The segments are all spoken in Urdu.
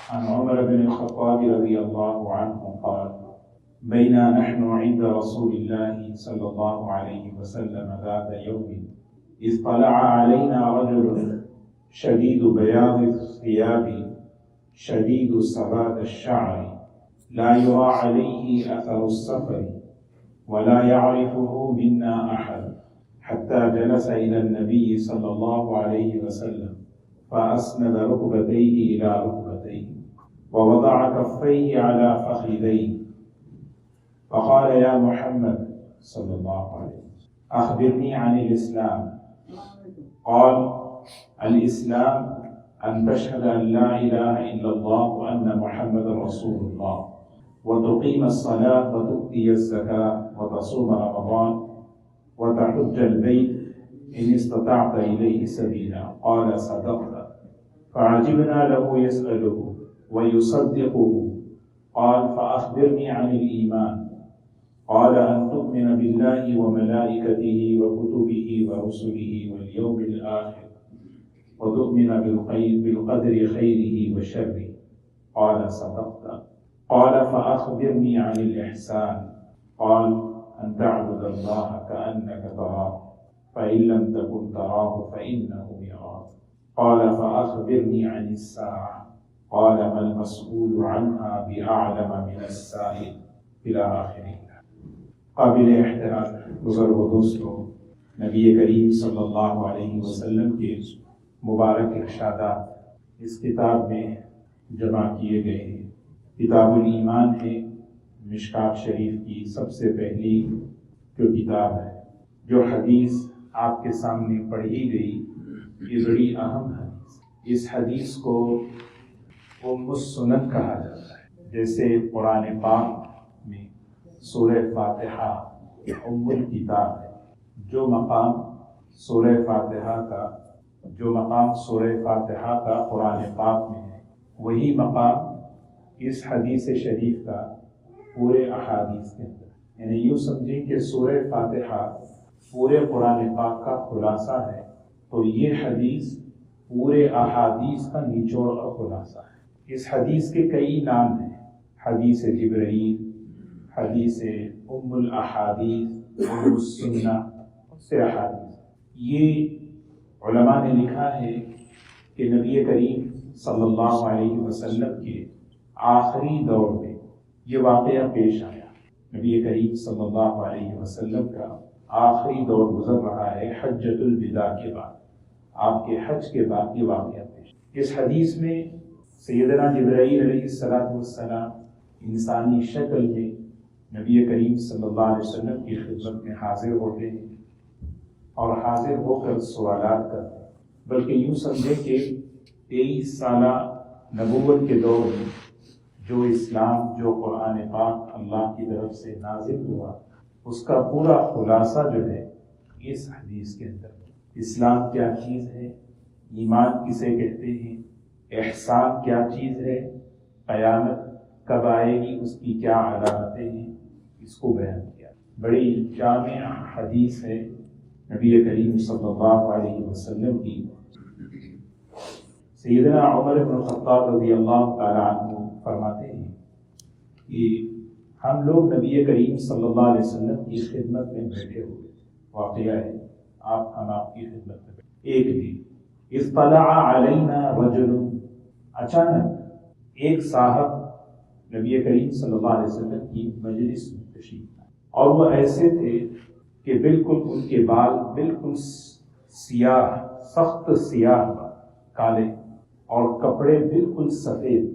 عن عمر بن الخطاب رضي الله عنه قال بينا نحن عند رسول الله صلى الله عليه وسلم ذات يوم إذ طلع علينا رجل شديد بياض الثياب شديد سواد الشعر لا يرى عليه أثر السفر ولا يعرفه منا أحد حتى جلس إلى النبي صلى الله عليه وسلم فأسند ركبتيه إلى ركبتيه ووضع كفيه على فخذيه فقال يا محمد صلى الله عليه وسلم أخبرني عن الإسلام. قال الإسلام أن تشهد أن لا إله إلا الله وأن محمد رسول الله وتقيم الصلاة وتؤتي الزكاة وتصوم رمضان وتحج البيت إن استطعت إليه سبيلا. قال صدقت. فعجبنا له يسأله ويصدقه. قال فأخبرني عن الإيمان. قال أن تؤمن بالله وملائكته وكتبه ورسله واليوم الآخر وتؤمن بالقدر خيره وشره. قال صدقت. قال فأخبرني عن الإحسان. قال أن تعبد الله كأنك تراه فإن لم تكن تراه فإنه يراك. قال فأخبرني عن الساعة. قال ما المسؤول عنها بأعلم من السائل إلى آخره. قابل احترام بزرگ و دوستوں، نبی کریم صلی اللہ علیہ وسلم کے مبارک ارشادات اس کتاب میں جمع کیے گئے ہیں۔ کتاب الایمان ہے مشکات شریف کی سب سے پہلی جو کتاب ہے۔ جو حدیث آپ کے سامنے پڑھی گئی یہ بڑی اہم حدیث، اس حدیث کو ام السنن کہا جاتا ہے۔ جیسے قرآن پاک میں سورہ فاتحہ ام الکتاب ہے، جو مقام سورہ فاتحہ کا قرآن پاک میں ہے، وہی مقام اس حدیث شریف کا پورے احادیث کے اندر۔ یعنی یوں سمجھیں کہ سورہ فاتحہ پورے قرآن پاک کا خلاصہ ہے، تو یہ حدیث پورے احادیث کا نچوڑ اور خلاصہ ہے۔ اس حدیث کے کئی نام ہیں، حدیث جبرائیل، حدیث ام الاحادیث، ام السنہ سے احادیث۔ یہ علماء نے لکھا ہے کہ نبی کریم صلی اللہ علیہ وسلم کے آخری دور میں یہ واقعہ پیش آیا۔ نبی کریم صلی اللہ علیہ وسلم کا آخری دور گزر رہا ہے، حجۃ الوداع کے بعد، آپ کے حج کے بعد یہ واقعہ پیش۔ اس حدیث میں سیدنا جبرائیل علیہ السلام انسانی شکل میں نبی کریم صلی اللہ علیہ وسلم کی خدمت میں حاضر ہوتے ہیں اور حاضر ہو کر سوالات کرتے ہیں۔ بلکہ یوں سمجھیں کہ 23 سالہ نبوت کے دور میں جو اسلام، جو قرآن پاک اللہ کی طرف سے نازل ہوا، اس کا پورا خلاصہ جو ہے اس حدیث کے اندر۔ اسلام کیا چیز ہے، ایمان کسے کہتے ہیں، احسان کیا چیز ہے، قیامت کب آئے گی، اس کی کیا علامتیں ہیں، اس کو بیان کیا۔ بڑی جامع حدیث ہے نبی کریم صلی اللہ علیہ وسلم کی۔ سیدنا عمر بن الخطاب رضی اللہ تعالی عنہ فرماتے ہیں کہ ہم لوگ نبی کریم صلی اللہ علیہ وسلم کی خدمت میں بیٹھے ہوئے، واقعہ ہے ہم آپ کی خدمت میں بیٹھے۔ ایک دن اطلع علینا رجل، اچانک ایک صاحب نبی کریم صلی اللہ علیہ وسلم کی مجلس میں تشریف لائے، اور وہ ایسے تھے کہ بالکل ان کے بال بالکل سیاہ، سخت سیاہ کالے، اور کپڑے بالکل سفید،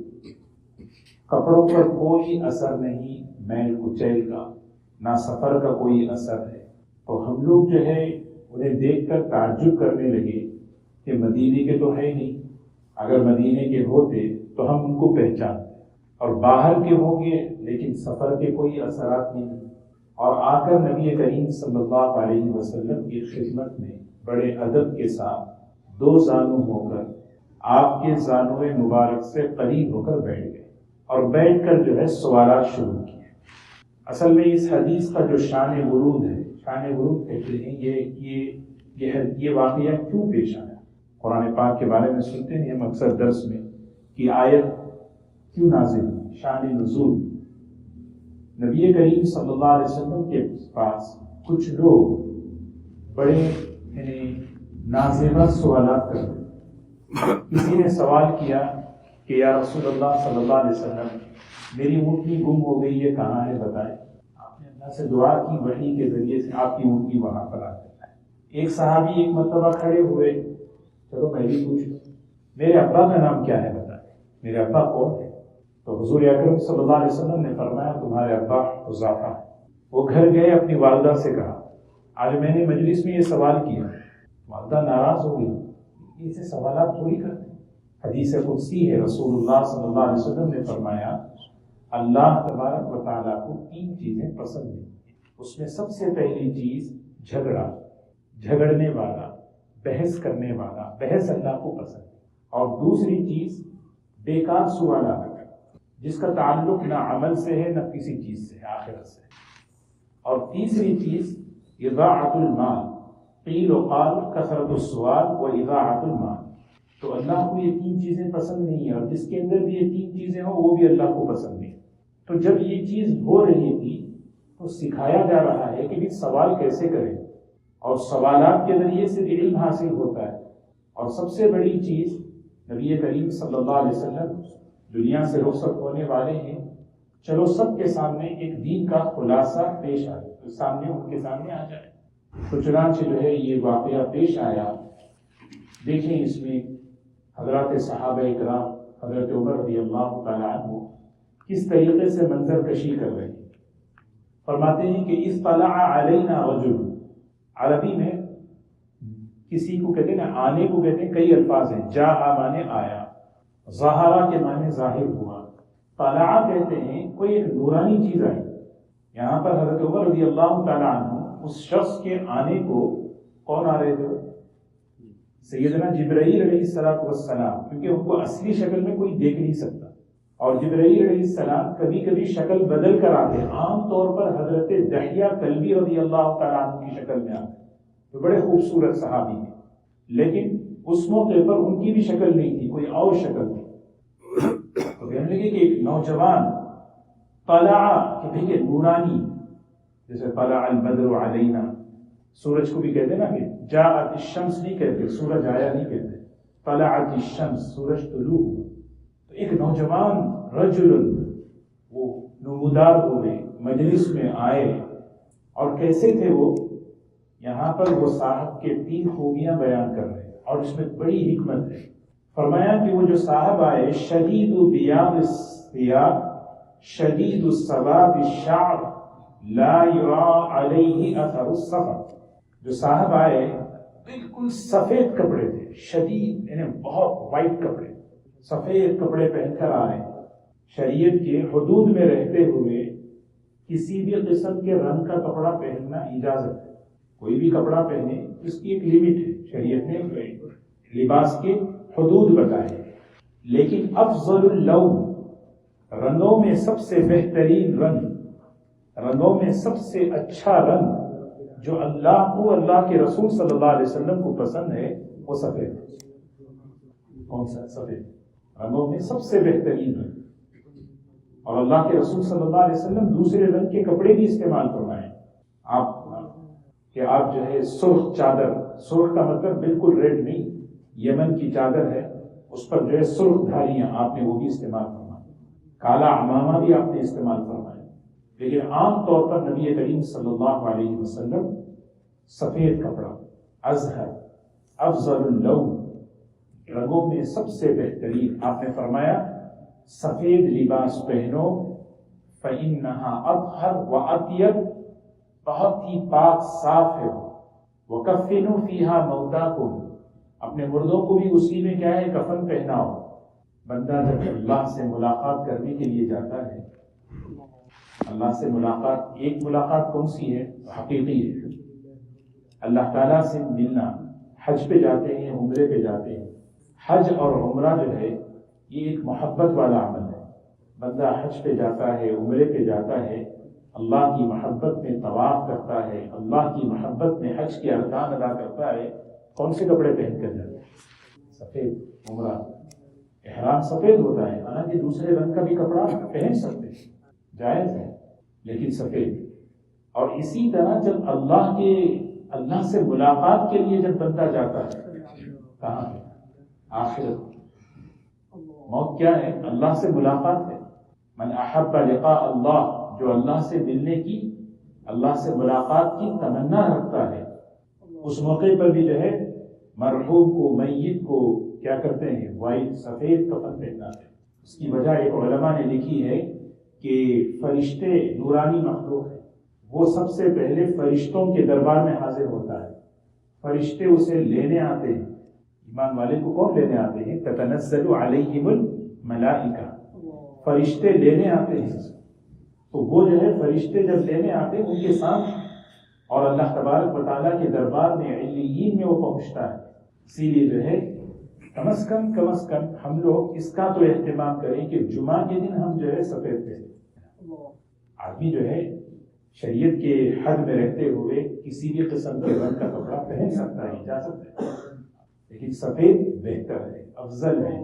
کپڑوں پر کوئی اثر نہیں میل کچیل کا، نہ سفر کا کوئی اثر ہے۔ تو ہم لوگ جو ہے انہیں دیکھ کر تعجب کرنے لگے کہ مدینے کے تو ہے نہیں، اگر مدینے کے ہوتے تو ہم ان کو پہچانتے، اور باہر کے ہوں گے لیکن سفر کے کوئی اثرات نہیں۔ اور آ کر نبی کریم صلی اللہ علیہ وسلم کی خدمت میں بڑے ادب کے ساتھ دو زانو ہو کر آپ کے زانوئے مبارک سے قریب ہو کر بیٹھ گئے، اور بیٹھ کر جو ہے سوالات شروع کیے۔ اصل میں اس حدیث کا جو شان ورود ہے، شان ورود کہتے ہیں یہ واقعہ کیوں پیش آیا۔ قرآن پاک کے بارے میں سنتے ہیں ہم اکثر درس میں کہ آیت کیوں نازل ہوئی، شان نزول۔ نبی کریم صلی اللہ علیہ وسلم کے پاس کچھ لوگ بڑے نازیبہ سوالات کرتے۔ کسی نے سوال کیا کہ یا رسول اللہ صلی اللہ علیہ وسلم میری اونٹنی گم ہو گئی ہے، کہاں ہے بتائیں۔ آپ نے اللہ سے دعا کی، وحی کے ذریعے سے آپ کی اونٹنی وہاں پر آ جائے۔ ایک صحابی ایک مرتبہ کھڑے ہوئے، چلو میں بھی پوچھوں میرے ابا کا نام کیا ہے بتائیں، میرے ابا کون ہے؟ تو حضور اکرم صلی اللہ علیہ وسلم نے فرمایا تمہارے ابا حذیفہ ہے۔ وہ گھر گئے، اپنی والدہ سے کہا آج میں نے مجلس میں یہ سوال کیا۔ والدہ ناراض ہو گئی، اسے سوالات تھوڑی کرتے۔ حدیث قدسی ہے، رسول اللہ صلی اللہ علیہ وسلم نے فرمایا اللہ تبارک و تعالیٰ کو 3 چیزیں پسند ہیں۔ اس میں سب سے پہلی چیز جھگڑا، جھگڑنے والا، بحث کرنے والا، بحث اللہ کو پسند ہے۔ اور دوسری چیز بیکار سوالات جس کا تعلق نہ عمل سے ہے نہ کسی چیز سے، آخرت سے۔ اور تیسری چیز اضاعت المال، قیل و قال، کثرت السؤال و اضاعت المال۔ تو اللہ کو یہ 3 چیزیں پسند نہیں ہیں، اور جس کے اندر بھی یہ 3 چیزیں ہوں وہ بھی اللہ کو پسند نہیں۔ تو جب یہ چیز ہو رہی تھی تو سکھایا جا رہا ہے کہ بھی سوال کیسے کریں، اور سوالات کے ذریعے سے بھی علم حاصل ہوتا ہے۔ اور سب سے بڑی چیز نبی کریم صلی اللہ علیہ وسلم دنیا سے رخصت ہونے والے ہیں، چلو سب کے سامنے ایک دین کا خلاصہ پیش آئے، ان کے سامنے آ جائے۔ تو چنانچہ جو ہے یہ واقعہ پیش آیا۔ دیکھیں اس میں حضرات صحابہ اکرام، حضرت عمر رضی اللہ تعالیٰ عنہ کس طریقے سے منظر کشی کر رہے ہیں۔ فرماتے ہیں کہ اطلع علینا رجل، عربی میں کسی کو کہتے ہیں نا، آنے کو کہتے ہیں، کئی الفاظ ہیں، جاء مانے آیا، ظہرا کے معنی ظاہر ہوا، طلع کہتے ہیں کوئی ایک نورانی چیز آئی۔ یہاں پر حضرت عمر رضی اللہ تعالیٰ عنہ اس شخص کے آنے کو، کون آ رہے تھے؟ سیدنا جبرائیل علیہ السلام، کیونکہ ان کو اصلی شکل میں کوئی دیکھ نہیں سکتا، اور جبرائیل علیہ السلام کبھی کبھی شکل بدل کر آتے ہیں۔ عام طور پر حضرت دحیہ کلبی رضی اللہ تعالیٰ عنہ کی شکل میں آتے ہیں، جو بڑے خوبصورت صحابی ہیں، لیکن اس موقع پر ان کی بھی شکل نہیں تھی، کوئی اور شکل تھی۔ تو کہنے لگے کہ ایک نوجوان طلع، کہ بھئی نورانی، جیسے طلع البدر علینا، سورج کو بھی کہتے نا کہ جاءت الشمس نہیں کہتے، سورج آیا نہیں کہتے، طلعت الشمس، سورج طلوع ہوا۔ تو ایک نوجوان رجل، وہ نمودار ہوئے، مجلس میں آئے، اور کیسے تھے وہ؟ یہاں پر وہ صاحب کے 3 خوبیاں بیان کر رہے ہیں، اور اس میں بڑی حکمت ہے۔ فرمایا کہ وہ جو صاحب آئے، شدید بیاض الثیاب شدید سواد الشعر لا یرا علیہ اثر السفر، جو صاحب آئے بالکل سفید کپڑے تھے، شدید یعنی بہت وائٹ کپڑے، سفید کپڑے پہن کر آئے۔ شریعت کے حدود میں رہتے ہوئے کسی بھی قسم کے رنگ کا کپڑا پہننا اجازت ہے، کوئی بھی کپڑا پہنے، اس کی ایک لمٹ ہے، شریعت نے لباس کے حدود بتائے۔ لیکن افضل اللون، رنگوں میں سب سے بہترین رنگ، رنگوں میں سب سے اچھا رنگ جو اللہ کو، اللہ کے رسول صلی اللہ علیہ وسلم کو پسند ہے، وہ سفید ہے۔ کون سا؟ سفید، رنگوں میں سب سے بہترین رنگ۔ اور اللہ کے رسول صلی اللہ علیہ وسلم دوسرے رنگ کے کپڑے بھی استعمال فرمائیں۔ آپ جو ہے سرخ چادر، سرخ کا مطلب بالکل ریڈ نہیں، یمن کی چادر ہے، اس پر جو ہے سرخ دھاریاں، آپ نے وہ بھی استعمال فرمائیں۔ کالا عمامہ بھی آپ نے استعمال فرمائے۔ لیکن عام طور پر نبی کریم صلی اللہ علیہ وسلم سفید کپڑا، ازہر، افضل اللون، رنگوں میں سب سے بہترین، آپ نے فرمایا سفید لباس پہنو، فإنها أطهر وأطيب، بہت ہی پاک صاف ہے وہ۔ وَكَفِّنُوا فِيهَا مَوْتَاكُمْ، اپنے مردوں کو بھی اسی میں کیا ہے، کفن پہناؤ۔ بندہ جب اللہ سے ملاقات کرنے کے لیے جاتا ہے، اللہ سے ملاقات، ایک ملاقات کون سی ہے؟ حقیقی ہے، اللہ تعالیٰ سے ملنا۔ حج پہ جاتے ہیں، عمرے پہ جاتے ہیں، حج اور عمرہ جو ہے یہ ایک محبت والا عمل ہے۔ بندہ حج پہ جاتا ہے، عمرے پہ جاتا ہے، اللہ کی محبت میں طواف کرتا ہے، اللہ کی محبت میں حج کے ارکان ادا کرتا ہے، کون سے کپڑے پہن کر جاتا ہے؟ سفید، عمرہ۔ احرام سفید ہوتا ہے، حالانکہ دوسرے رنگ کا بھی کپڑا پہن سکتے ہیں، جائز ہے، لیکن سفید۔ اور اسی طرح جب اللہ سے ملاقات کے لیے جب بندہ جاتا ہے، کہاں ہے؟ آخرت۔ موت کیا ہے؟ اللہ سے ملاقات ہے۔ من احب لقاء اللہ، جو اللہ سے ملنے کی، اللہ سے ملاقات کی تمنا رکھتا ہے، اس موقع پر بھی جو ہے مرحوم کو، میت کو کیا کرتے ہیں؟ وائٹ، سفید کفن پہناتے ہیں۔ اس کی وجہ ایک علماء نے لکھی ہے کہ فرشتے نورانی مخلوق ہیں، وہ سب سے پہلے فرشتوں کے دربار میں حاضر ہوتا ہے، فرشتے اسے لینے آتے ہیں۔ ایمان والے کو کون لینے آتے ہیں؟ تتنزل علیہم الملائکہ، فرشتے لینے آتے ہیں۔ تو وہ جو ہے فرشتے جب لینے آتے ہیں ان کے ساتھ، اور اللہ تبارک و تعالیٰ کے دربار میں علیین میں وہ پہنچتا ہے۔ اسی لیے جو ہے کم از کم ہم لوگ اس کا تو اہتمام کریں کہ جمعہ کے دن ہم جو ہے سفید پہنیں۔ آدمی جو ہے شریعت کے حد میں رہتے ہوئے کسی بھی قسم کے رنگ کا کپڑا پہن سکتا ہے، اجازت ہے، لیکن سفید بہتر ہے، افضل ہے۔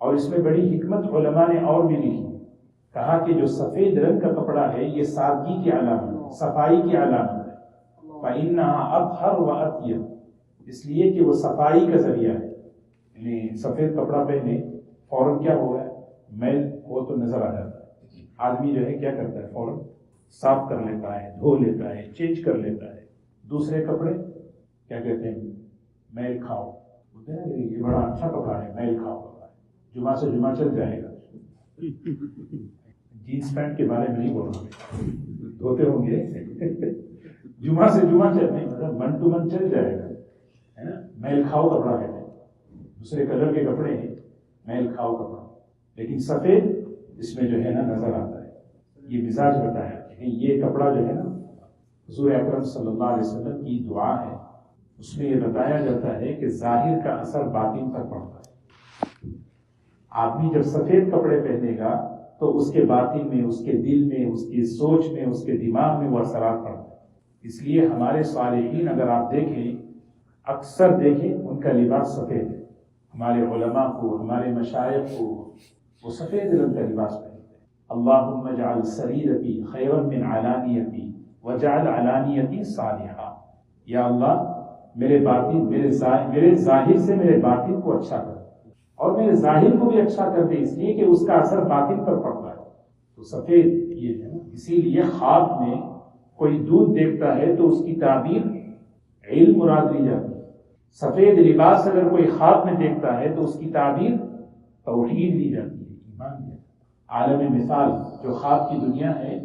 اور اس میں بڑی حکمت علماء نے اور بھی لکھی، کہا کہ جو سفید رنگ کا کپڑا ہے یہ سادگی کی علامت ہے، صفائی کی علامت ہے۔ فَإِنَّهَا أَطْهَرُ وَأَطْيَبُ، اس لیے کہ وہ صفائی کا ذریعہ ہے۔ یعنی سفید کپڑا پہنے فوراً کیا ہوگا؟ میل وہ تو نظر آ جاتا ہے، آدمی جو ہے کیا کرتا ہے؟ فوراً صاف کر لیتا ہے، دھو لیتا ہے، چینج کر لیتا ہے۔ دوسرے کپڑے کیا کہتے ہیں؟ میل کھاؤ ہوتے ہیں نا، یہ بڑا اچھا کپڑا ہے، میل کھاؤ کپڑا ہے، جمعہ سے جمعہ چل جائے گا۔ جینس پینٹ کے بارے میں نہیں بول رہا، دھوتے ہوں گے، جمعہ سے جمعہ چل نہیں، مطلب من ٹو من چل جائے گا، ہے نا۔ میل کھاؤ کپڑا کہتے ہیں، دوسرے کلر کے کپڑے ہیں، میل کھاؤ کپڑا، لیکن سفید اس میں جو ہے نا نظر آتا ہے۔ یہ مزاج بتایا کہ یہ کپڑا جو ہے نا حضور اکرم صلی اللہ علیہ وسلم کی دعا ہے، اس میں یہ بتایا جاتا ہے کہ ظاہر کا اثر باطن پر پڑتا ہے۔ آدمی جب سفید کپڑے پہنے گا تو اس کے باطن میں، اس کے دل میں، اس کی سوچ میں، اس کے دماغ میں وہ اثرات پڑتے ہیں۔ اس لیے ہمارے صالحین اگر آپ دیکھیں، اکثر دیکھیں ان کا لباس سفید ہے۔ ہمارے علماء کو، ہمارے مشائخ کو وہ سفید رنگ کا لباس پہنتے ہیں۔ اللہم اجعل سریرتی خیرا من علانیتی وجعل علانیتی صالحا، یا اللہ میرے باطن، میرے ظاہر سے میرے باطن کو اچھا کر، اور میرے ظاہر کو بھی اچھا کر دے، اس لیے کہ اس کا اثر باطن پر پڑتا ہے۔ تو سفید یہ ہے، اسی لیے خواب میں کوئی دودھ دیکھتا ہے تو اس کی تعبیر علم مراد لی جاتی ہے۔ سفید لباس اگر کوئی خواب میں دیکھتا ہے تو اس کی تعبیر توحید لی جاتی ہے، ایمان ہے۔ عالم مثال جو خواب کی دنیا ہے،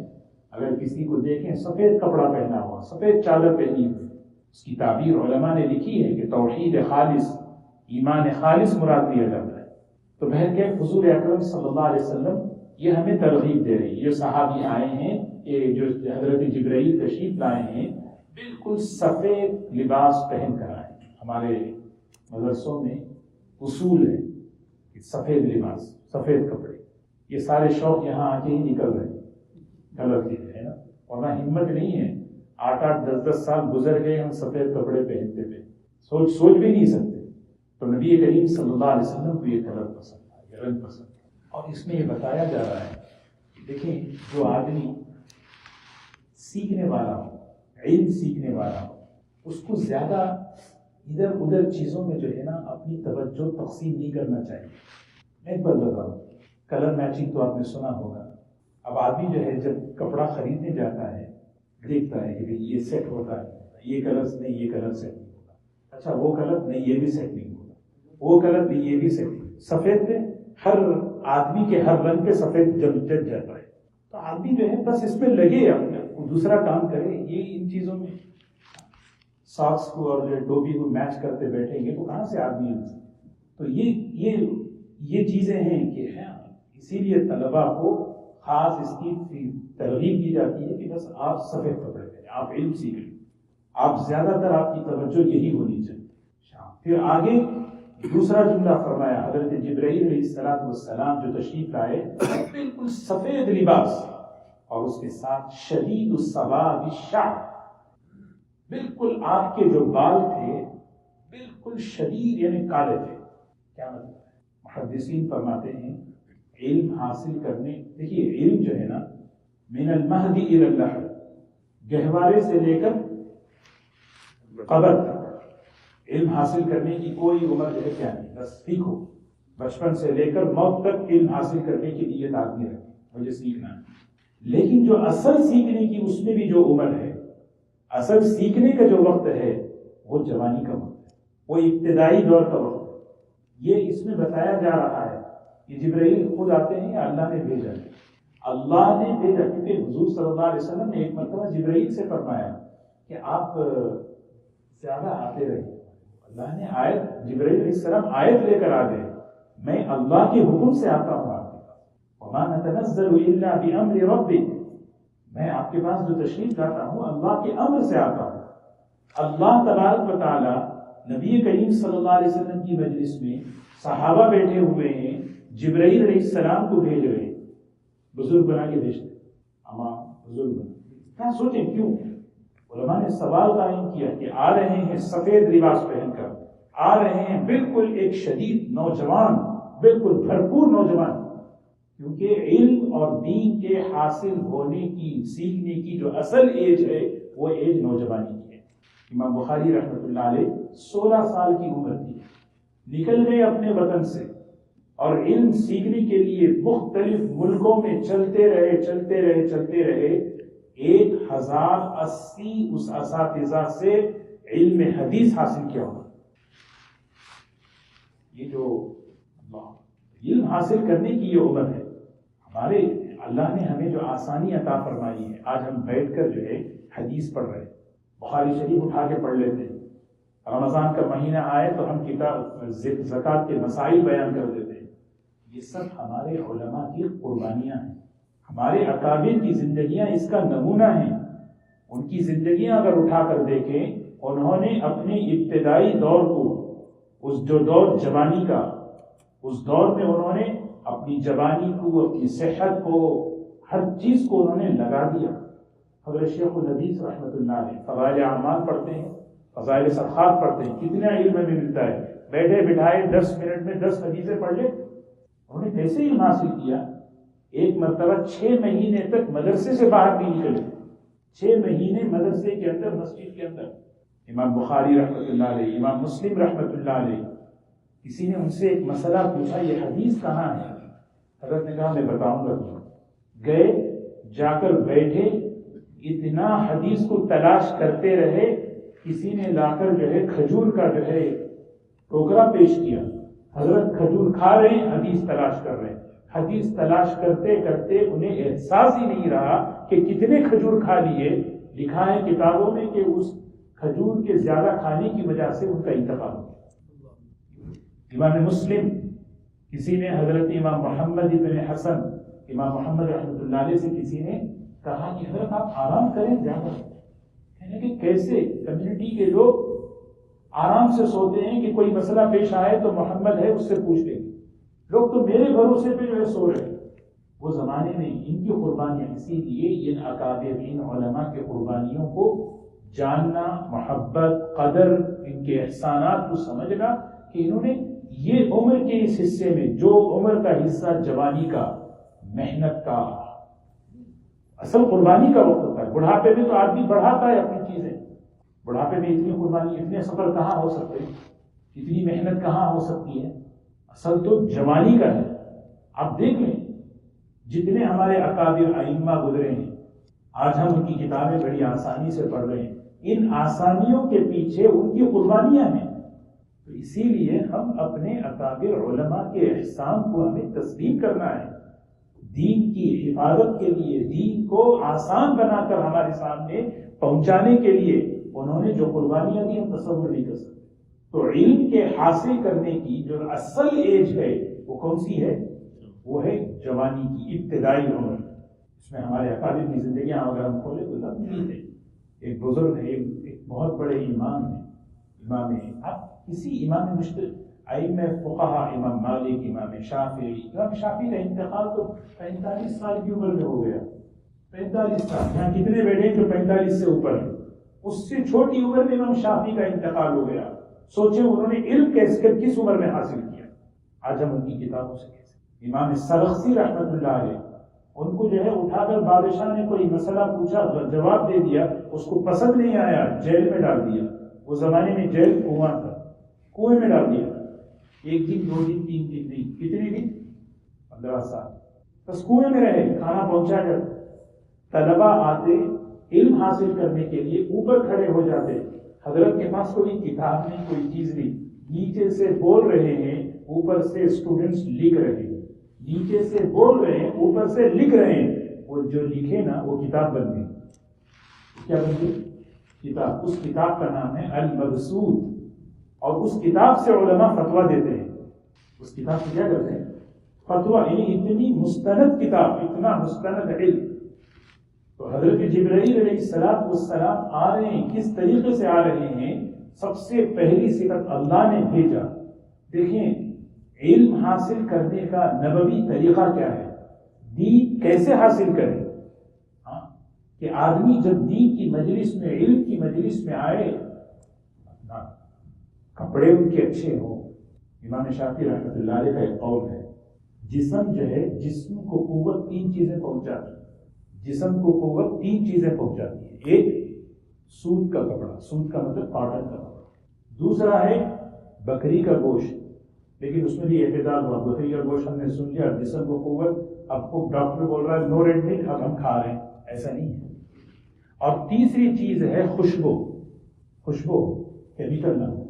اگر کسی کو دیکھیں سفید کپڑا پہنا ہوا، سفید چادر پہنی ہوئی، اس کی تعبیر علماء نے لکھی ہے کہ توحید خالص، ایمان خالص مراد لیا جاتا ہے۔ تو بہرکیف حضور اکرم صلی اللہ علیہ وسلم یہ ہمیں ترغیب دے رہی ہے۔ یہ صحابی آئے ہیں، یہ جو حضرت جبرائیل تشریف لائے ہیں، بالکل سفید لباس پہن کر آئے ہیں۔ ہمارے مدرسوں میں اصول ہے کہ سفید لباس، سفید کپڑے، یہ سارے شوق یہاں آ کے ہی نکل رہے ہیں، غلط چیز ہے نا، ورنہ ہمت نہیں ہے۔ 8-8 10-10 سال گزر گئے ہم سفید کپڑے پہنتے تھے، سوچ بھی نہیں سکتے۔ تو نبی کریم صلی اللہ علیہ وسلم کو یہ کلر پسند تھا، یہ رنگ پسند تھا۔ اور اس میں یہ بتایا جا رہا ہے، دیکھیں جو آدمی سیکھنے والا ہو، علم سیکھنے والا ہو، اس کو زیادہ ادھر ادھر چیزوں میں جو ہے نا اپنی توجہ تقسیم نہیں کرنا چاہیے۔ میں ایک بات بتاؤں، کلر میچنگ تو آپ نے سنا ہوگا۔ اب آدمی جو ہے جب کپڑا خریدنے جاتا ہے، دیکھتا ہے کہ یہ سیٹ ہوتا ہے، یہ کلر نہیں، یہ کلر سیٹ نہیں ہوگا، اچھا وہ کلر نہیں، یہ بھی سیٹ نہیں ہوگا، وہ کلر نہیں، یہ بھی سیٹ نہیں۔ سفید پہ ہر آدمی کے ہر رنگ پہ سفید جب جاتا ہے، تو آدمی جو ہے بس اس پہ لگے، اپنے دوسرا کام کرے۔ یہ ان چیزوں میں ساکس کو اور جو ٹوپی کو میچ کرتے بیٹھیں گے تو کہاں سے آدمی ہے؟ تو یہ چیزیں ہیں کہ اسی لیے طلباء کو خاص اس کی ترغیب کی جاتی ہے کہ بس آپ سفید کپڑے پہنیں، آپ علم سیکھ لیں، آپ زیادہ تر آپ کی توجہ یہی ہونی چاہیے۔ پھر آگے دوسرا جملہ فرمایا، حضرت جبرائیل علیہ السلام جو تشریف لائے، بالکل سفید لباس، اور اس کے ساتھ شدید السواد الشعر، بالکل آپ کے جو بال تھے بالکل شدید یعنی کالے تھے۔ کیا مطلب ہے؟ محدثین فرماتے ہیں علم حاصل کرنے، دیکھیے علم جو ہے نا من المہد الی اللحد، گہوارے سے لے کر قبر تک علم حاصل کرنے کی کوئی عمر جو ہے کیا نہیں، بس سیکھو، بچپن سے لے کر موت تک علم حاصل کرنے کی نیت آدمی رکھے، مجھے سیکھنا ہے۔ لیکن جو اصل سیکھنے کی اس میں بھی جو عمر ہے، اصل سیکھنے کا جو وقت ہے وہ جوانی کا وقت ہے، وہ ابتدائی دور کا وقت ہے۔ یہ اس میں بتایا جا رہا ہے کہ جبرائیل خود آتے ہیں یا اللہ نے بھیجا ہے؟ اللہ نے بھیجا، کیونکہ حضور صلی اللہ علیہ وسلم نے ایک مرتبہ جبرائیل سے فرمایا کہ آپ زیادہ آتے رہے۔ اللہ نے آیت، جبرائیل علیہ السلام آیت لے کر آ گئے، میں اللہ کے حکم سے آتا ہوں آپ کے پاس، وما نتنزل الا بامر ربک، میں آپ کے پاس جو تشریف لاتا ہوں اللہ کے امر سے آتا ہوں۔ اللہ تبارک و تعالی نبی کریم صلی اللہ علیہ وسلم کی مجلس میں صحابہ بیٹھے ہوئے ہیں، جبرائیل علیہ السلام کو بھیج رہے ہیں، بزرگ بنا کے بھیجتے، امام بزرگ بنا، کیا سوچیں کیوں؟ علماء نے سوال قائم کیا کہ آ رہے ہیں سفید لباس پہن کر، آ رہے ہیں بالکل ایک شدید نوجوان، بالکل بھرپور نوجوان، کیونکہ علم اور دین کے حاصل ہونے کی، سیکھنے کی جو اصل ایج ہے وہ ایج نوجوانی کی ہے۔ امام بخاری رحمۃ اللہ علیہ 16 سال کی عمر تھی، نکل گئے اپنے وطن سے اور علم سیکھنے کے لیے مختلف ملکوں میں چلتے رہے 1080 اس اساتذہ سے علم حدیث حاصل کیا ہوگا۔ یہ جو علم حاصل کرنے کی یہ عمر ہے، ہمارے اللہ نے ہمیں جو آسانی عطا فرمائی ہے، آج ہم بیٹھ کر جو ہے حدیث پڑھ رہے ہیں، بخاری شریف اٹھا کے پڑھ لیتے ہیں، رمضان کا مہینہ آئے تو ہم کتاب زکوٰۃ کے مسائل بیان کر دیتے ہیں۔ یہ سب ہمارے علماء کی قربانیاں ہیں، ہمارے اکابر کی زندگیاں اس کا نمونہ ہیں۔ ان کی زندگیاں اگر اٹھا کر دیکھیں، انہوں نے اپنے ابتدائی دور کو، اس جو دور جوانی کا، اس دور میں انہوں نے اپنی جوانی کو، اپنی صحت کو، ہر چیز کو انہوں نے لگا دیا۔ حضرت شیخ الحدیث رحمۃ اللہ علیہ فضائل اعمال پڑھتے ہیں، فضائل صدقات پڑھتے ہیں، کتنا علم میں ملتا ہے، بیٹھے بٹھائے 10 منٹ میں 10 حدیثیں پڑھ لے۔ انہوں نے کیسے علم حاصل کیا؟ ایک مرتبہ 6 مہینے تک مدرسے سے باہر نہیں نکلے، 6 مہینے مدرسے کے اندر، مسجد کے اندر۔ امام بخاری رحمۃ اللہ علیہ، امام مسلم رحمۃ اللہ علیہ، کسی نے ان سے ایک مسئلہ پوچھا، یہ حدیث کہاں ہے؟ حضرت نے کہا میں بتاؤں گا۔ گئے، جا کر بیٹھے، اتنا حدیث کو تلاش کرتے رہے، کسی نے لا کر جو ہے کھجور کا جو ہے ٹوکرا پیش کیا، حضرت کھجور کھا رہے ہیں، حدیث تلاش کر رہے ہیں، حدیث تلاش کرتے کرتے انہیں احساس ہی نہیں رہا کہ کتنے کھجور کھا لیے۔ لکھا ہے کتابوں میں کہ اس کھجور کے زیادہ کھانے کی وجہ سے ان کا انتقال ہو گیا۔ امام مسلم، کسی نے حضرت امام محمد ابن حسن، امام محمد رحمۃ اللہ علیہ سے کسی نے کہا کہ حضرت آپ آرام کریں زیادہ، کہنے کہ کیسے؟ کمیونٹی کے لوگ آرام سے سوتے ہیں کہ کوئی مسئلہ پیش آئے تو محمد ہے اس سے پوچھ لیں گے، لوگ تو میرے بھروسے پہ جو ہے سو رہے ہیں۔ وہ زمانے میں ان کی قربانیاں، اسی لیے ان اکابر، ان علماء کے قربانیوں کو جاننا، محبت، قدر، ان کے احسانات کو سمجھنا کہ انہوں نے یہ عمر کے اس حصے میں، جو عمر کا حصہ جوانی کا، محنت کا، اصل قربانی کا وقت ہوتا ہے۔ بڑھاپے میں تو آدمی بڑھاتا ہے اپنی چیزیں، بڑھاپے میں اتنی قربانی، اتنے سفر کہاں ہو سکتے ہیں، اتنی محنت کہاں ہو سکتی ہے؟ اصل تو جوانی کا ہے۔ آپ دیکھ لیں جتنے ہمارے اکابر ائمہ گزرے ہیں، آج ہم ان کی کتابیں بڑی آسانی سے پڑھ رہے ہیں، ان آسانیوں کے پیچھے ان کی قربانیاں ہیں۔ تو اسی لیے ہم اپنے اکابر علماء کے احسان کو ہمیں تسلیم کرنا ہے۔ دین کی حفاظت کے لیے، دین کو آسان بنا کر ہمارے سامنے پہنچانے کے لیے انہوں نے جو قربانیاں دی ہم تصور نہیں کر سکتے۔ تو علم کے حاصل کرنے کی جو اصل ایج ہے وہ کون سی ہے؟ وہ ہے جوانی کی ابتدائی عمر۔ اس میں ہمارے اکابر کی زندگیاں اگر ہم کھولیں تو لمبی ہے۔ ایک بزرگ ہے، ایک بہت بڑے امام ہیں، امام ہے، آپ کسی امام ائمہ فقہا، امام مالک، امام شافعی کا انتقال تو 45 سال کی عمر میں ہو گیا۔ 45 سال، یہاں کتنے بیٹھے جو 45 سے اوپر ہیں؟ اس سے چھوٹی عمر میں امام شافعی کا انتقال ہو گیا۔ سوچیں انہوں نے علم کس عمر میں حاصل کیا؟ آج ہم ان کی کتابوں سے کیسے؟ امام سرخسی رحمۃ اللہ علیہ، ان کو جو ہے اٹھا کر بادشاہ نے کوئی مسئلہ پوچھا، جواب دے دیا، اس کو پسند نہیں آیا، جیل میں ڈال دیا. وہ زمانے میں جیل کنواں تھا، کنویں میں ڈال دیا. 1 دن 2 دن 3 دن نہیں، کتنے دن؟ 15 سال بس کنویں میں رہے. کھانا پہنچا کر طلبا آتے علم حاصل کرنے کے لیے، اوپر کھڑے ہو جاتے. حضرت کے پاس کوئی کتاب نہیں، کوئی چیز نہیں، نیچے سے بول رہے ہیں، اوپر سے اسٹوڈنٹس لکھ رہے ہیں. نیچے سے بول رہے ہیں، اوپر سے لکھ رہے ہیں. وہ جو لکھے نا وہ کتاب بن گئی. کیا بن گئی؟ کتاب. اس کتاب کا نام ہے المبسوط. اور اس کتاب سے علماء فتویٰ دیتے ہیں. اس کتاب سے کیا کرتے ہیں؟ فتویٰ. یعنی اتنی مستند کتاب، اتنا مستند علم. تو حضرت جبرائیل علیہ السلام آ رہے ہیں. کس طریقے سے آ رہے ہیں؟ سب سے پہلی صفت اللہ نے بھیجا. دیکھیں علم حاصل کرنے کا نبوی طریقہ کیا ہے، دین کیسے حاصل کرے. کہ آدمی جب دین کی مجلس میں، علم کی مجلس میں آئے، کپڑے ان کے اچھے ہوں. امام شافعی رحمۃ اللہ علیہ کا ایک قول ہے، جسم جو ہے، جسم کو قوت 3 چیزیں پہنچاتی ہے. جسم کو قوت 3 چیزیں پہنچاتی ہے. ایک سوت کا کپڑا، سوت کا مطلب کاٹن کا کپڑا. دوسرا ہے بکری کا گوشت، لیکن اس میں بھی اعتدال ہوا. بکری کا گوشت ہم نے سن لیا، جسم کو قوت. اب کو ڈاکٹر بول رہا ہے نو ریڈ میٹ، اب ہم کھا رہے ہیں، ایسا نہیں ہے. اور تیسری چیز ہے خوشبو. خوشبو کیمیکل نہ ہو.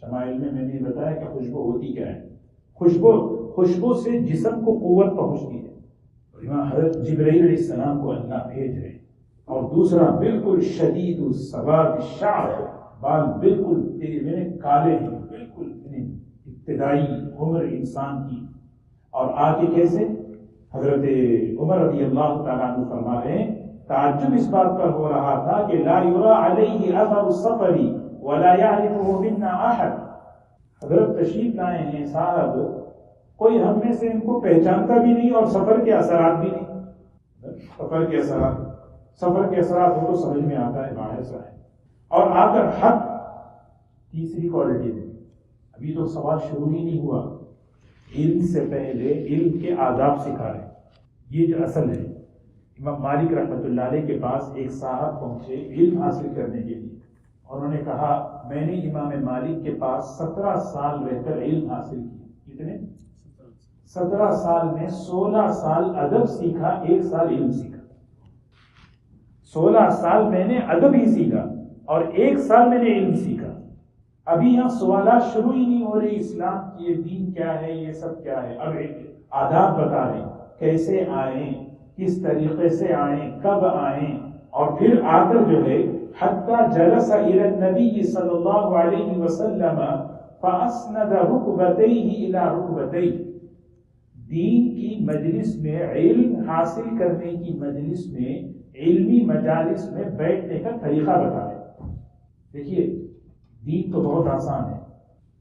شمائل میں نے بتایا کہ خوشبو ہوتی کیا ہے. خوشبو سے جسم کو قوت پہنچتی ہے. حضرت جبرائیل علیہ السلام کو اللہ بھیج رہے. اور دوسرا بالکل شدید السواد الشعر، بال بالکل تیرے کالے ہیں، بالکل ابتدائی عمر انسان کی. اور آگے کیسے؟ حضرت عمر رضی اللہ تعالیٰ عنہ فرما رہے ہیں، تعجب اس بات پر ہو رہا تھا کہ لا یرا علیہ اثر السفر ولا یعرفہ منا احد. حضرت تشریف لائے ہیں صاحب، کوئی ہم میں سے ان کو پہچانتا بھی نہیں، اور سفر کے اثرات بھی نہیں. سفر کے اثرات ہو تو سمجھ میں آتا ہے، باہر سے ہے. اور آ کر حق تیسری کوالٹی میں. ابھی تو سوال شروع ہی نہیں ہوا، علم سے پہلے علم کے آداب سکھا رہے. یہ جو اصل ہے. امام مالک رحمۃ اللہ علیہ کے پاس ایک صاحب پہنچے علم حاصل کرنے کے لیے. انہوں نے کہا میں نے امام مالک کے پاس 17 سال رہ کر علم حاصل کیا. کتنے؟ 17 سال میں 16 سال ادب سیکھا، 1 سال علم سیکھا. 16 سال میں نے ادب ہی سیکھا اور 1 سال میں نے علم سیکھا. ابھی یہاں سوالات شروع ہی نہیں ہو رہے، اسلام کی یہ دین کیا ہے، یہ سب کیا ہے. اب آداب بتا رہے ہیں، کیسے آئیں، کس طریقے سے آئیں، کب آئیں. اور پھر آ کر جو ہے حتی جلس الی النبی صلی اللہ علیہ وسلم فاسند رکبتیہ الی رکبتیہ. دین کی مجلس میں، علم حاصل کرنے کی مجلس میں، علمی مجالس میں بیٹھنے کا طریقہ بتا رہے. دیکھیے دین تو بہت آسان ہے.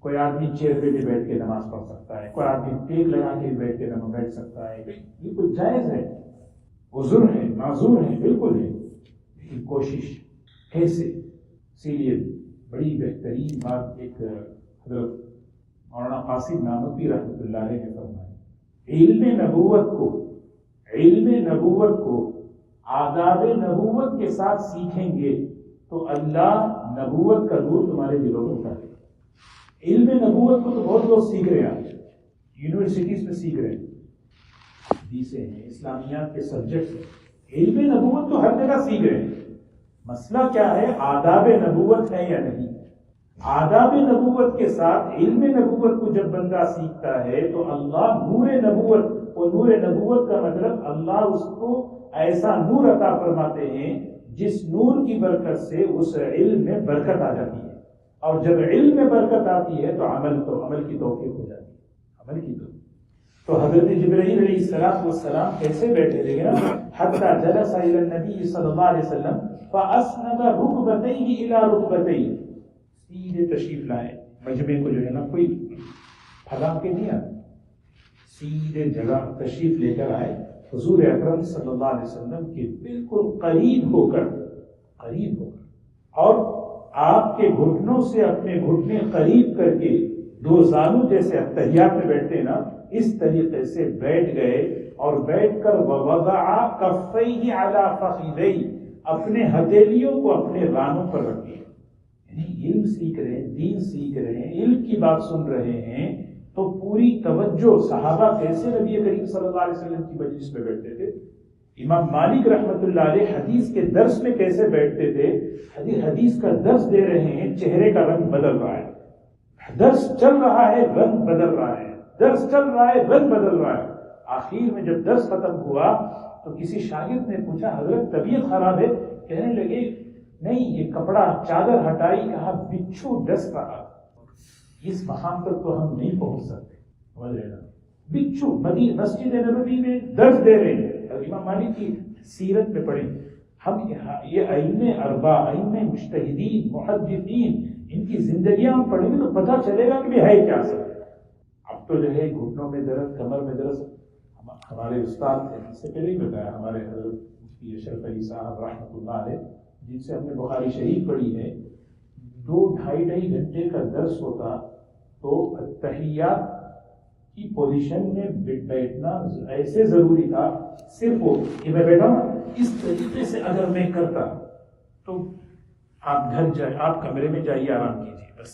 کوئی آدمی چیئر پہ بھی بیٹھ کے نماز پڑھ سکتا ہے، کوئی آدمی ٹیک لگا کے بھی بیٹھ کے بیٹھ سکتا ہے. بالکل جائز ہے، عذر ہے، معذور ہے، بالکل ہے. لیکن کوشش کیسے؟ اسی لیے بڑی بہترین بات ایک حضرت مولانا قاسم نانوتوی رحمۃ اللہ علیہ نے فرمائی. علم نبوت کو آداب نبوت کے ساتھ سیکھیں گے تو اللہ نبوت کا نور تمہارے دلوں میں اتارے. علم نبوت کو تو بہت لوگ سیکھ رہے ہیں، یونیورسٹیز میں سیکھ رہے ہیں، حدیثیں ہیں، اسلامیات کے سبجیکٹس ہیں. علم نبوت تو ہر جگہ سیکھ رہے ہیں. مسئلہ کیا ہے؟ آداب نبوت ہے یا نہیں. آداب نبوت کے ساتھ علم نبوت کو جب بندہ سیکھتا ہے تو اللہ نور نبوت، اور نور نبوت کا مطلب اللہ اس کو ایسا نور عطا فرماتے ہیں جس نور کی برکت سے اس علم میں برکت آ جاتی ہے. اور جب علم میں برکت آتی ہے تو عمل کی توفیق ہو جاتی ہے، عمل کی توفیق. تو حضرت جبرائیل علیہ السلام کیسے بیٹھے تھے نا؟ حتی جلس الی النبی صلی اللہ علیہ وسلم فاسند رکبتیہ الی رکبتیہ. سیدھے تشریف لائے مجمع کو، جو ہے نا کوئی پھلا کے نہیں آتے، سیدھے جگہ تشریف لے کر آئے. حضور اکرم صلی اللہ علیہ وسلم کے بالکل قریب ہو کر اور آپ کے گھٹنوں سے اپنے گھٹنے قریب کر کے دو زانو جیسے اتحیات میں بیٹھتے ہیں نا، اس طریقے سے بیٹھ گئے اور بیٹھ کر ووضع کفیہ علی فخذیہ، اپنے ہتھیلیوں کو اپنے رانوں پر رکھ دیا. یعنی علم سیکھ رہے ہیں، دین سیکھ رہے ہیں، علم کی بات سن رہے ہیں، تو پوری توجہ. صحابہ کیسے نبی کریم صلی اللہ علیہ وسلم کی مجلس میں بیٹھتے تھے؟ امام مالک رحمۃ اللہ علیہ حدیث کے درس میں کیسے بیٹھتے تھے؟ حدیث کا درس دے رہے ہیں، چہرے کا رنگ بدل رہا ہے، درس چل رہا ہے رنگ بدل رہا ہے، درس چل رہا ہے رنگ بدل رہا ہے. آخر میں جب درس ختم ہوا تو کسی شاگرد نے پوچھا حضرت طبیعت خراب ہے؟ کہنے لگے نہیں، یہ کپڑا چادر ہٹائی، کہا بچھو ڈس رہا. اس مقام تک تو ہم نہیں پہنچ سکتے. بچھو مسجد نبوی میں درس دے رہے ہیں. امام مالک کی سیرت میں پڑھیں، ہم یہ ائمہ اربعہ، ائمہ مجتہدین، محدثین، ان کی زندگیاں ہم پڑھیں گے تو پتہ چلے گا کہ ہے کیا سب. اب تو جو ہے گھٹنوں میں درد، کمر میں درد. ہمارے استاد تھے، اس سے پہلے ہی بتایا، ہمارے حضرت مفتی اشرف علی صاحب رحمۃ اللہ علیہ، جن سے ہم نے بخاری شریف پڑھی ہے. 2-2.5 گھنٹے کا درس ہوتا تو تحیات کی پوزیشن میں بیٹھنا ایسے ضروری تھا. صرف وہ کہ میں بیٹھا ہوں اس طریقے سے اگر میں کرتا تو آپ گھر جائے، آپ کمرے میں جائیے، آرام کیجیے، بس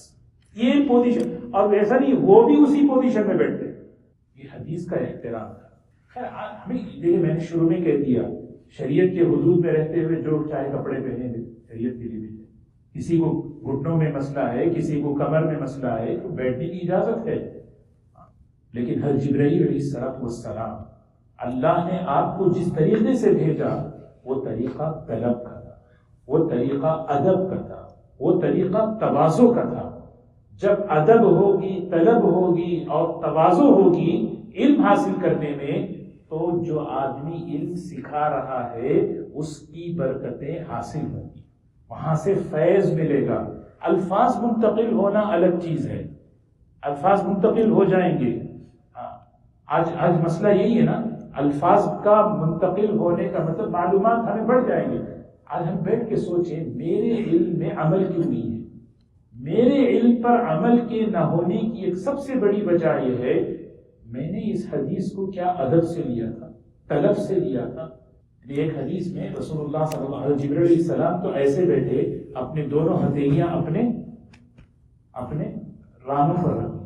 یہ پوزیشن. اور ویسا نہیں، وہ بھی اسی پوزیشن میں بیٹھتے. یہ حدیث کا احترام تھا. خیر ہمیں دیکھیے، میں نے شروع میں کہہ دیا، شریعت کے حدود میں رہتے ہوئے جو چاہے کپڑے پہنے گے شریعت کے لیے بھی. کسی کو گھٹنوں میں مسئلہ ہے، کسی کو کمر میں مسئلہ ہے تو بیٹھنے کی اجازت ہے. لیکن حضرت جبرائیل علیہ السلام، اللہ نے آپ کو جس طریقے سے بھیجا وہ طریقہ طلب کا تھا، وہ طریقہ ادب کا تھا، وہ طریقہ تواضع کا تھا. جب ادب ہوگی، طلب ہوگی اور تواضع ہوگی علم حاصل کرنے میں، تو جو آدمی علم سکھا رہا ہے اس کی برکتیں حاصل ہوں گی، وہاں سے فیض ملے گا. الفاظ منتقل ہونا الگ چیز ہے، الفاظ منتقل ہو جائیں گے. آج مسئلہ یہی ہے نا، الفاظ کا منتقل ہونے کا مطلب معلومات ہمیں بڑھ جائیں گے. آج ہم بیٹھ کے سوچیں، میرے علم میں عمل کیوں نہیں ہے؟ میرے علم پر عمل کے نہ ہونے کی ایک سب سے بڑی وجہ یہ ہے، میں نے اس حدیث کو کیا ادب سے لیا تھا، طلب سے لیا تھا. ایک حدیث میں رسول اللہ صلی اللہ علیہ وسلم، جبرائیل علیہ السلام تو ایسے بیٹھے، اپنے دونوں ہتھیلیاں اپنے رانوں پر رکھی.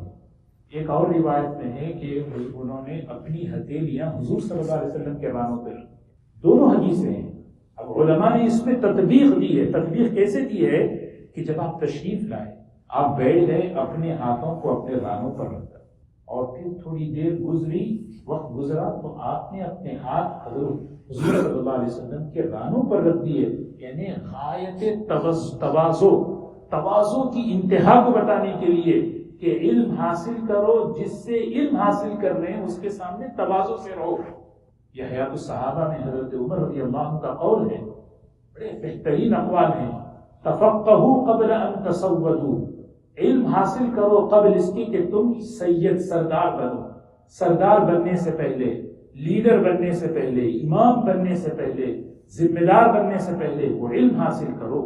ایک اور روایت میں ہے کہ انہوں نے اپنی ہتھیلیاں حضور صلی اللہ علیہ وسلم کے رانوں پر رکھی. دونوں حدیثیں ہیں. اب علماء نے اس میں تطبیق دی ہے. تطبیق کیسے دی ہے کہ جب آپ تشریف لائے، آپ بیٹھ گئے، اپنے ہاتھوں کو اپنے رانوں پر رکھا، اور پھر تھوڑی دیر گزری، وقت گزرا تو آپ نے اپنے ہاتھ حضور صلی اللہ علیہ وسلم کے رانوں پر رکھ دیے. یعنی غایت تواضع کی انتہا کو بتانے کے لیے کہ علم حاصل کرو، جس سے علم حاصل کر رہے ہیں اس کے سامنے تواضع سے رہو. یہ حیات الصحابہ میں حضرت عمر رضی اللہ عنہ کا قول ہے، بڑے بہترین اقوال ہیں. تفقہوا قبل ان تسودوا، علم حاصل کرو قبل اس کی کہ تم سید سردار بنو. سردار بننے سے پہلے، لیڈر بننے سے پہلے، امام بننے سے پہلے، ذمہ دار بننے سے پہلے وہ علم حاصل کرو،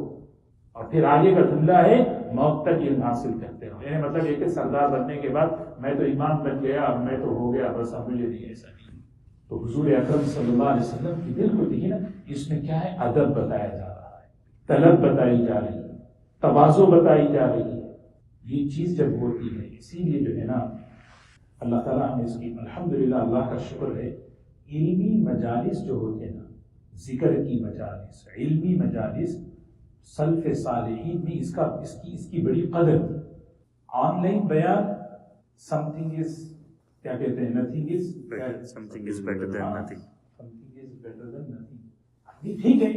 اور پھر آگے کا جملہ ہے موت تک علم حاصل کرتے رہو. یعنی مطلب یہ کہ سردار بننے کے بعد میں تو امام بن گیا، اب میں تو ہو گیا، بس اب مجھے نہیں، ایسا نہیں. تو حضور اکرم صلی اللہ علیہ وسلم کی بالکل دیکھیے نا، اس میں کیا ہے، ادب بتایا جا رہا ہے، طلب بتائی جا رہی ہے، تواضع بتائی جا رہی ہے. یہ چیز جب ہوتی ہے، اسی لیے جو ہے نا اللہ تعالیٰ نے اس کی الحمدللہ، اللہ کا شکر ہے، علمی مجالس جو ہوتے ہیں نا، ذکر کی مجالس، علمی مجالس، سلف صالحین میں اس کی بڑی قدر تھی. آن لائن بیان something is کیا کہتے ہیں، nothing is better than nothing. ٹھیک ہے،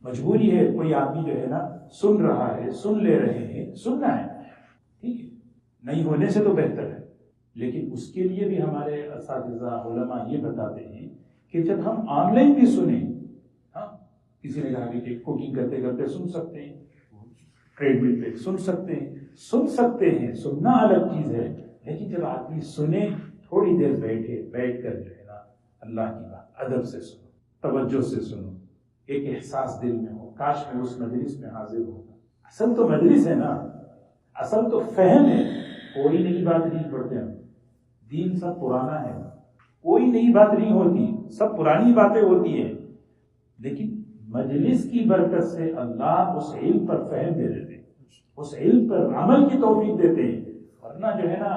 مجبوری ہے، کوئی آدمی جو ہے نا سن رہا ہے، سن لے رہے ہیں، سننا ہے، ٹھیک ہے، نہیں ہونے سے تو بہتر ہے. لیکن اس کے لیے بھی ہمارے اساتذہ علماء یہ بتاتے ہیں کہ جب ہم آن لائن بھی سنیں، ہاں، کسی نے کہا کہ کوکنگ کرتے کرتے سن سکتے ہیں، ٹریڈ مل پہ سن سکتے ہیں، سننا الگ چیز ہے. لیکن جب آدمی سنے، تھوڑی دیر بیٹھ کر جو ہے نا اللہ کی بات ادب سے سنو، توجہ سے سنو، ایک احساس دل میں ہو، کاش میں اس مجلس میں حاضر ہوگا. اصل تو مجلس ہے نا، اصل تو فہم ہے. کوئی نئی بات نہیں پڑھتے ہم، دین سب پرانا ہے، کوئی نئی بات نہیں ہوتی، سب پرانی باتیں ہوتی ہیں، لیکن مجلس کی برکت سے اللہ اس علم پر فہم دے دیتے ہیں، اس علم پر عمل کی توفیق دیتے ہیں۔ ورنہ جو ہے نا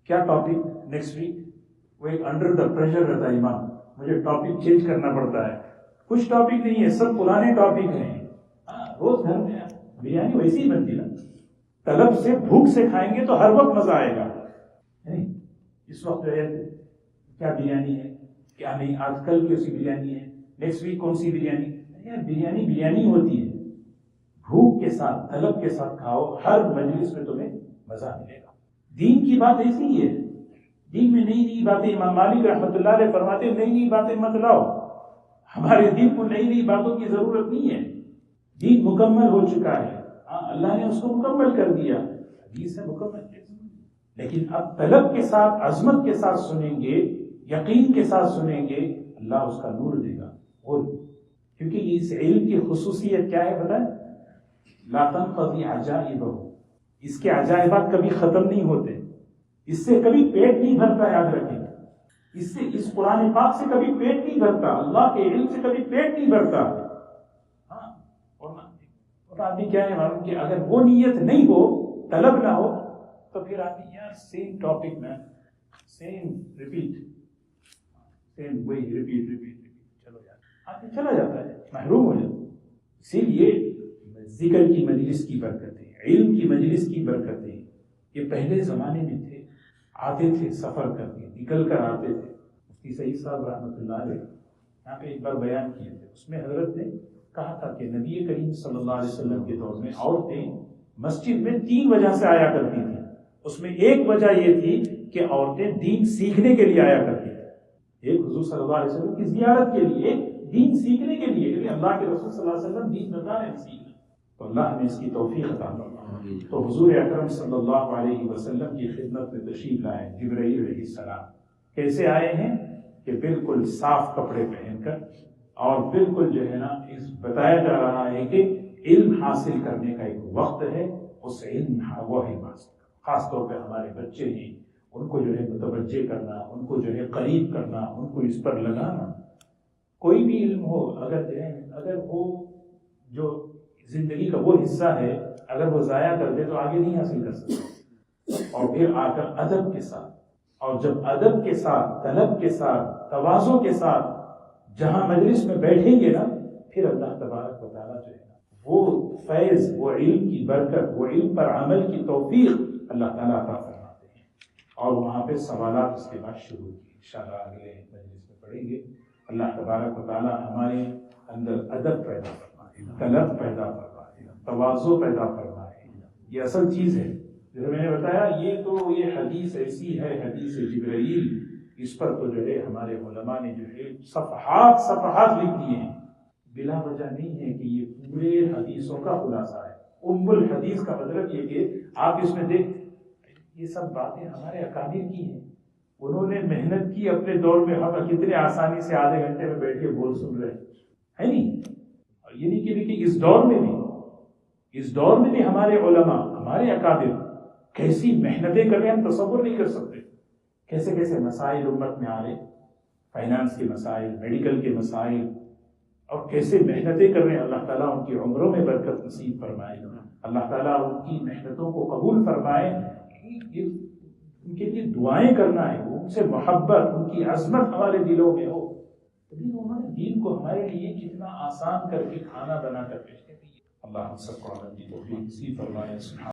کیا ٹاپک نیکسٹ ویک، وہ ایک انڈر دا پریشر رہتا ہے امام، مجھے ٹاپک چینج کرنا پڑتا ہے، کچھ ٹاپک نہیں ہے، سب پرانے ٹاپک ہیں۔ روز گھر میں بریانی ویسی ہی بنتی نا، طلب سے بھوک سے کھائیں گے تو ہر وقت مزہ آئے گا۔ اس وقت جو ہے کیا بریانی ہے، کیا نہیں، آج کل کیسی بریانی ہے، نیکسٹ ویک کون سی بریانی، بریانی بریانی ہوتی ہے، بھوک کے ساتھ طلب کے ساتھ کھاؤ، ہر مجلس میں تمہیں مزہ ملے گا۔ دین کی بات ایسی ہی ہے، دین میں نئی نئی باتیں، امام مالک رحمۃ اللہ علیہ فرماتے ہیں نئی نئی باتیں مت لاؤ، ہمارے دین کو نئی نئی باتوں کی ضرورت نہیں ہے، دین مکمل ہو چکا ہے، اللہ نے اس کو مکمل کر دیا، حدیث ہے مکمل ہے۔ لیکن اب طلب کے ساتھ، عظمت کے ساتھ سنیں گے، یقین کے ساتھ سنیں گے، اللہ اس کا نور دے گا۔ اور کیونکہ اس علم کی خصوصیت کیا ہے بتائیں، لا تنقضی عجائبہ، اس کے عجائبات کبھی ختم نہیں ہوتے، اس سے کبھی پیٹ نہیں بھرتا، یاد رکھیں، اس سے، اس قرآن پاک سے کبھی پیٹ نہیں بھرتا، اللہ کے علم سے کبھی پیٹ نہیں بھرتا۔ اور آدمی کیا ہے معلوم کہ اگر وہ نیت نہیں ہو، طلب نہ ہو، تو پھر آدمی یار سیم ٹاپک میں سیم ریپیٹ، سیم وہی ریپیٹ، چلو یار آدمی چلا جاتا ہے، محروم ہو جاتا ہے۔ اسی لیے ذکر کی مجلس کی برکتیں، علم کی مجلس کی برکتیں، یہ پہلے زمانے میں تھے، آتے تھے سفر کر کے، نکل کر آتے تھے۔ مفتی سعید صاحب رحمۃ اللہ علیہ یہاں پہ ایک بار بیان کیے تھے، اس میں حضرت نے کہا تھا کہ نبی کریم صلی اللہ علیہ وسلم کے دور میں عورتیں مسجد میں 3 وجہ سے آیا کرتی تھیں، اس میں ایک وجہ یہ تھی کہ عورتیں دین سیکھنے کے لیے آیا کرتی تھیں، ایک حضور صلی اللہ علیہ وسلم کی زیارت کے لیے، دین سیکھنے کے لیے، کیونکہ اللہ کے رسول صلی اللہ علیہ وسلم دین بتا رہے ہیں سیکھنا، تو اللہ ہمیں اس کی توفیق عطا فرمائے۔ تو حضور اکرم صلی اللہ علیہ وسلم کی خدمت میں تشریف لائے جبرائیل علیہ السلام، کیسے آئے ہیں کہ بالکل صاف کپڑے پہن کر، اور بالکل جو ہے نا اس بتایا جا رہا ہے کہ علم حاصل کرنے کا ایک وقت ہے، اس علم وہ علم حاصل کرنا، خاص طور پہ ہمارے بچے ہیں، ان کو جو ہے متوجہ کرنا، ان کو جو ہے قریب کرنا، ان کو اس پر لگانا۔ کوئی بھی علم ہو، اگر جو ہے، اگر وہ جو زندگی کا وہ حصہ ہے، اگر وہ ضائع کر دے تو آگے نہیں حاصل کر سکتے۔ اور پھر آ کر ادب کے ساتھ، اور جب ادب کے ساتھ، طلب کے ساتھ، تواضع کے ساتھ جہاں مجلس میں بیٹھیں گے نا، پھر اللہ تبارک و تعالیٰ جو ہے نا وہ فیض، وہ علم کی برکت، وہ علم پر عمل کی توفیق اللہ تعالیٰ عطا فرماتے ہیں۔ اور وہاں پہ سوالات اس کے بعد شروع کی، انشاءاللہ اگلے مجلس میں پڑھیں گے۔ اللہ تبارک و تعالیٰ ہمارے اندر ادب پیدا فرمائے، طلب پیدا فرمائے، تواضع پیدا فرمائے، یہ اصل چیز ہے۔ جیسے میں نے بتایا، یہ حدیث ایسی ہے، حدیث جبرائیل، اس پر تو جو ہے ہمارے علماء نے جو ہے صفحات لکھ دیے ہیں، بلا وجہ نہیں ہے کہ یہ پورے حدیثوں کا خلاصہ ہے۔ ام الحدیث کا مطلب یہ کہ آپ اس میں دیکھ، یہ سب باتیں ہمارے اکابر کی ہیں، انہوں نے محنت کی اپنے دور میں، ہم کتنے آسانی سے آدھے گھنٹے میں بیٹھ کے بول سن رہے ہیں نہیں؟ اور یہ نہیں کہ اس دور میں بھی ہمارے علماء، ہمارے اکابر کیسی محنتیں کر رہے ہیں، ہم تصور نہیں کر سکتے، کیسے کیسے مسائل امت میں آ رہے، فائنانس کے مسائل، میڈیکل کے مسائل، اور کیسے محنتیں کر رہے ہیں۔ اللہ تعالیٰ ان کی عمروں میں برکت نصیب فرمائے، اللہ تعالیٰ ان کی محنتوں کو قبول فرمائے، ان کے لیے دعائیں کرنا ہے، ان سے محبت، ان کی عظمت ہمارے دلوں میں ہو، تبھی انہوں نے دین کو ہمارے لیے کتنا آسان کر کے کھانا بنا کر پیش کر دیا۔ اللہ ہم سب کو عمل کی توفیق نصیب فرمائے۔